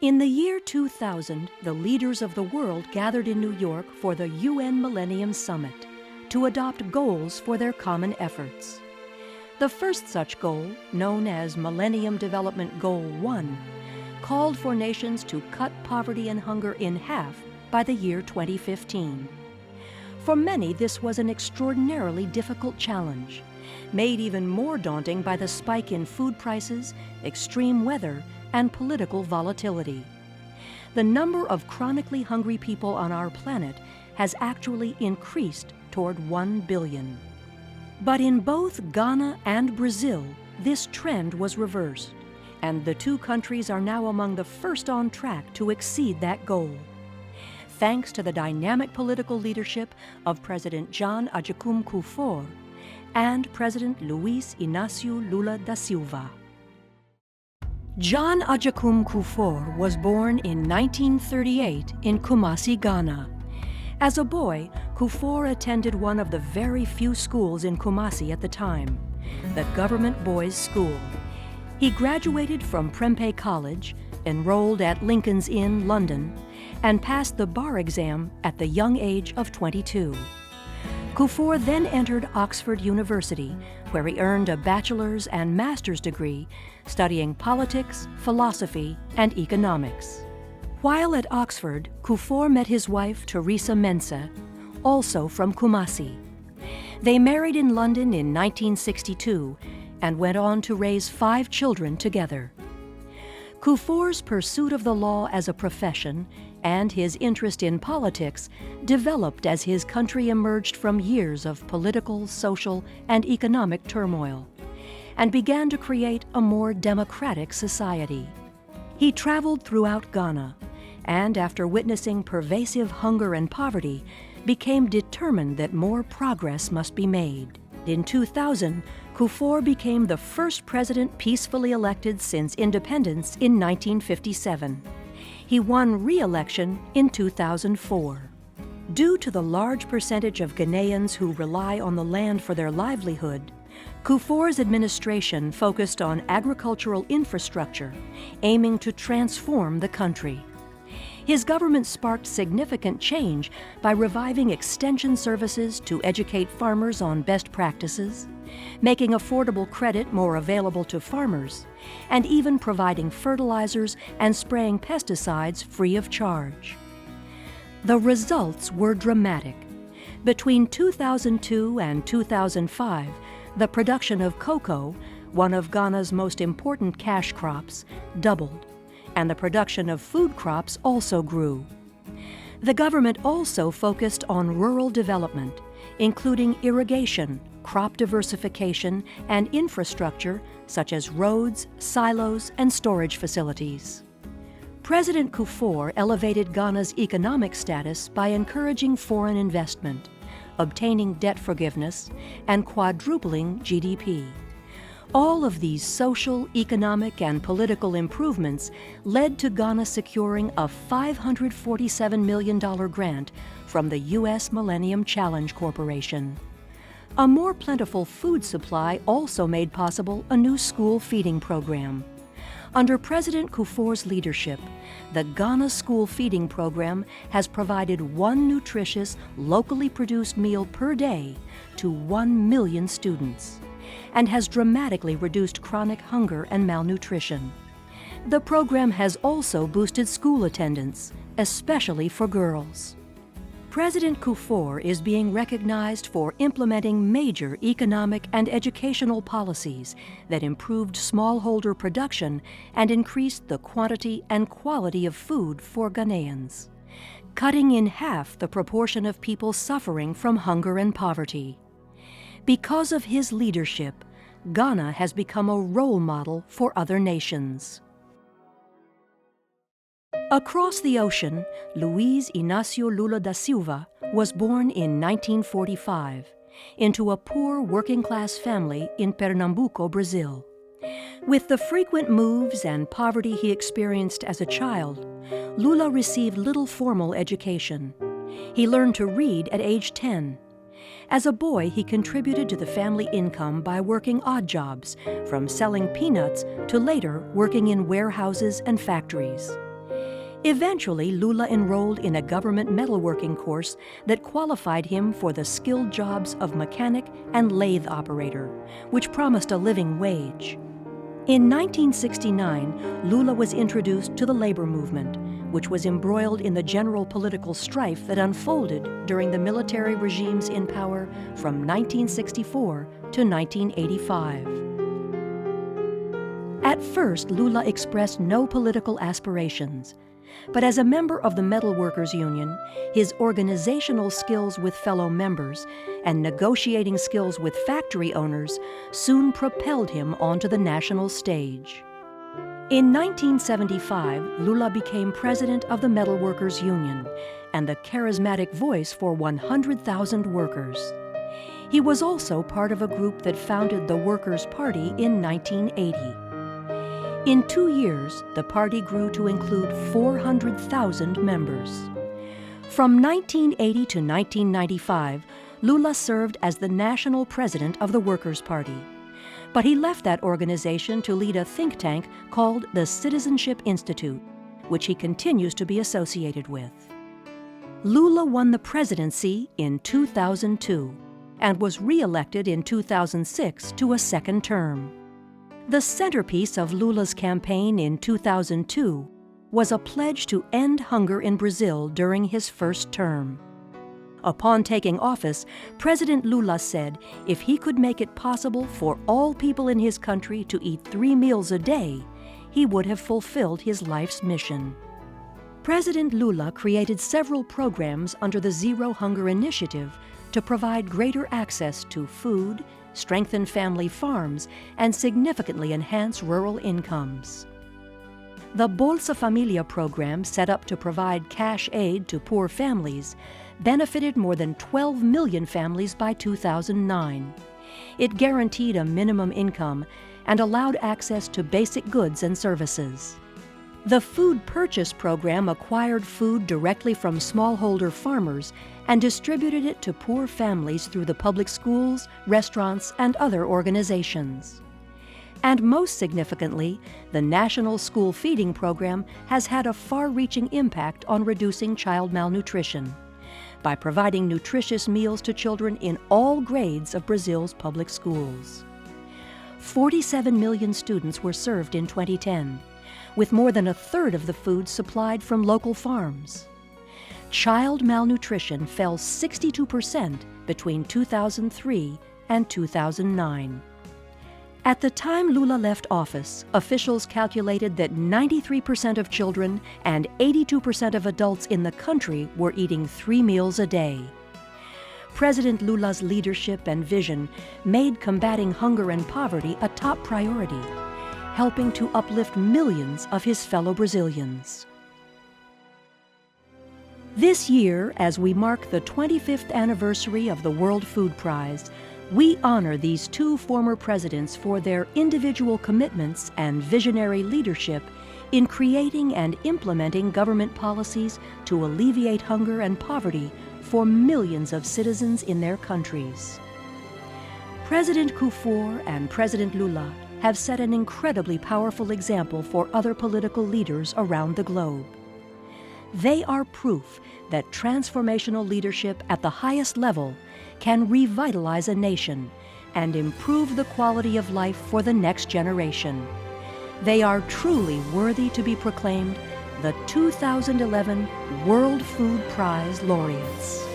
In the year 2000, the leaders of the world gathered in New York for the UN Millennium Summit to adopt goals for their common efforts. The first such goal, known as Millennium Development Goal 1, called for nations to cut poverty and hunger in half by the year 2015. For many, this was an extraordinarily difficult challenge, made even more daunting by the spike in food prices, extreme weather, and political volatility. The number of chronically hungry people on our planet has actually increased toward 1 billion. But in both Ghana and Brazil, this trend was reversed, and the two countries are now among the first on track to exceed that goal, thanks to the dynamic political leadership of President Agyekum Kufuor and President Luiz Inacio Lula da Silva. Agyekum Kufuor was born in 1938 in Kumasi, Ghana. As a boy, Kufuor attended one of the very few schools in Kumasi at the time, the Government Boys' School. He graduated from Prempeh College, enrolled at Lincoln's Inn, London, and passed the bar exam at the young age of 22. Kufuor then entered Oxford University, where he earned a bachelor's and master's degree studying politics, philosophy, and economics. While at Oxford, Kufuor met his wife, Teresa Mensah, also from Kumasi. They married in London in 1962 and went on to raise 5 children together. Kufuor's pursuit of the law as a profession and his interest in politics developed as his country emerged from years of political, social, and economic turmoil, and began to create a more democratic society. He traveled throughout Ghana, and after witnessing pervasive hunger and poverty, became determined that more progress must be made. In 2000, Kufuor became the first president peacefully elected since independence in 1957. He won re-election in 2004. Due to the large percentage of Ghanaians who rely on the land for their livelihood, Kufuor's administration focused on agricultural infrastructure, aiming to transform the country. His government sparked significant change by reviving extension services to educate farmers on best practices, making affordable credit more available to farmers, and even providing fertilizers and spraying pesticides free of charge. The results were dramatic. Between 2002 and 2005, the production of cocoa, one of Ghana's most important cash crops, doubled, and the production of food crops also grew. The government also focused on rural development, including irrigation, crop diversification, and infrastructure such as roads, silos, and storage facilities. President Kufuor elevated Ghana's economic status by encouraging foreign investment, obtaining debt forgiveness, and quadrupling GDP. All of these social, economic, and political improvements led to Ghana securing a $547 million grant from the U.S. Millennium Challenge Corporation. A more plentiful food supply also made possible a new school feeding program. Under President Kufuor's leadership, the Ghana School Feeding Program has provided one nutritious, locally produced meal per day to 1 million students, and has dramatically reduced chronic hunger and malnutrition. The program has also boosted school attendance, especially for girls. President Kufuor is being recognized for implementing major economic and educational policies that improved smallholder production and increased the quantity and quality of food for Ghanaians, cutting in half the proportion of people suffering from hunger and poverty. Because of his leadership, Ghana has become a role model for other nations. Across the ocean, Luiz Inacio Lula da Silva was born in 1945 into a poor working-class family in Pernambuco, Brazil. With the frequent moves and poverty he experienced as a child, Lula received little formal education. He learned to read at age 10. As a boy, he contributed to the family income by working odd jobs, from selling peanuts to later working in warehouses and factories. Eventually, Lula enrolled in a government metalworking course that qualified him for the skilled jobs of mechanic and lathe operator, which promised a living wage. In 1969, Lula was introduced to the labor movement, which was embroiled in the general political strife that unfolded during the military regimes in power from 1964 to 1985. At first, Lula expressed no political aspirations. But as a member of the Metalworkers Union, his organizational skills with fellow members and negotiating skills with factory owners soon propelled him onto the national stage. In 1975, Lula became president of the Metalworkers Union and the charismatic voice for 100,000 workers. He was also part of a group that founded the Workers' Party in 1980. In 2 years, the party grew to include 400,000 members. From 1980 to 1995, Lula served as the national president of the Workers' Party. But he left that organization to lead a think tank called the Citizenship Institute, which he continues to be associated with. Lula won the presidency in 2002 and was re-elected in 2006 to a second term. The centerpiece of Lula's campaign in 2002 was a pledge to end hunger in Brazil during his first term. Upon taking office, President Lula said if he could make it possible for all people in his country to eat 3 meals a day, he would have fulfilled his life's mission. President Lula created several programs under the Zero Hunger Initiative to provide greater access to food, strengthen family farms, and significantly enhance rural incomes. The Bolsa Familia program, set up to provide cash aid to poor families, benefited more than 12 million families by 2009. It guaranteed a minimum income and allowed access to basic goods and services. The Food Purchase program acquired food directly from smallholder farmers and distributed it to poor families through the public schools, restaurants, and other organizations. And most significantly, the National School Feeding Program has had a far-reaching impact on reducing child malnutrition by providing nutritious meals to children in all grades of Brazil's public schools. 47 million students were served in 2010, with more than a third of the food supplied from local farms. Child malnutrition fell 62% between 2003 and 2009. At the time Lula left office, officials calculated that 93% of children and 82% of adults in the country were eating 3 meals a day. President Lula's leadership and vision made combating hunger and poverty a top priority, helping to uplift millions of his fellow Brazilians. This year, as we mark the 25th anniversary of the World Food Prize, we honor these 2 former presidents for their individual commitments and visionary leadership in creating and implementing government policies to alleviate hunger and poverty for millions of citizens in their countries. President Kufuor and President Lula have set an incredibly powerful example for other political leaders around the globe. They are proof that transformational leadership at the highest level can revitalize a nation and improve the quality of life for the next generation. They are truly worthy to be proclaimed the 2011 World Food Prize laureates.